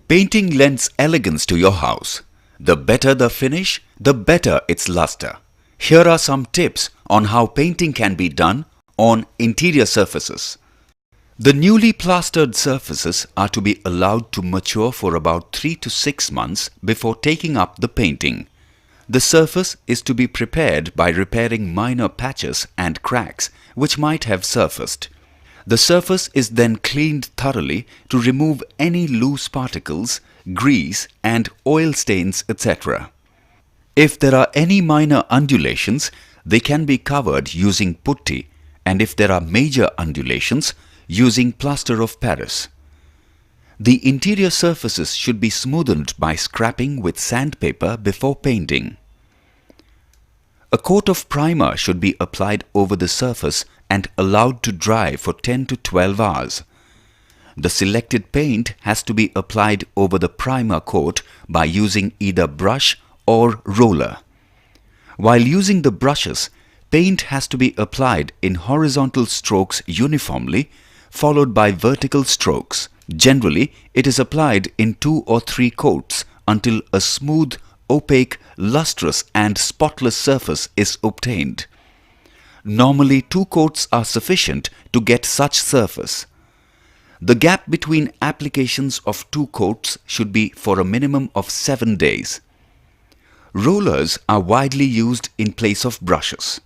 Painting lends elegance to your house. The better the finish, the better its luster. Here are some tips on how painting can be done on interior surfaces. The newly plastered surfaces are to be allowed to mature for about 3 to 6 months before taking up the painting. The surface is to be prepared by repairing minor patches and cracks which might have surfaced. The surface is then cleaned thoroughly to remove any loose particles, grease and oil stains, etc. If there are any minor undulations, they can be covered using putty, and if there are major undulations, using plaster of Paris. The interior surfaces should be smoothened by scraping with sandpaper before painting. A coat of primer should be applied over the surface and allowed to dry for 10 to 12 hours. The selected paint has to be applied over the primer coat by using either brush or roller. While using the brushes, paint has to be applied in horizontal strokes uniformly, followed by vertical strokes. Generally, it is applied in 2 or 3 coats until a smooth, opaque, lustrous and spotless surface is obtained. Normally 2 coats are sufficient to get such surface. The gap between applications of 2 coats should be for a minimum of 7 days. Rollers are widely used in place of brushes.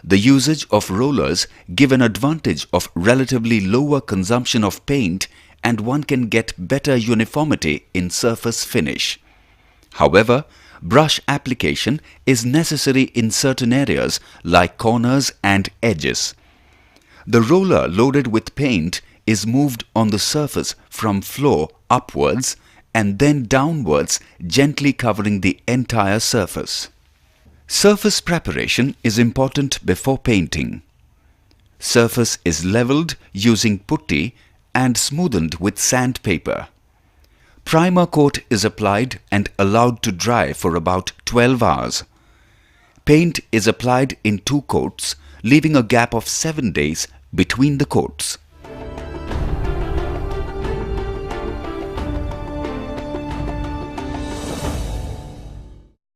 The usage of rollers give an advantage of relatively lower consumption of paint, and one can get better uniformity in surface finish. However, brush application is necessary in certain areas like corners and edges. The roller loaded with paint is moved on the surface from floor upwards and then downwards, gently covering the entire surface. Surface preparation is important before painting. Surface is leveled using putty and smoothened with sandpaper. Primer coat is applied and allowed to dry for about 12 hours. Paint is applied in 2 coats, leaving a gap of 7 days between the coats.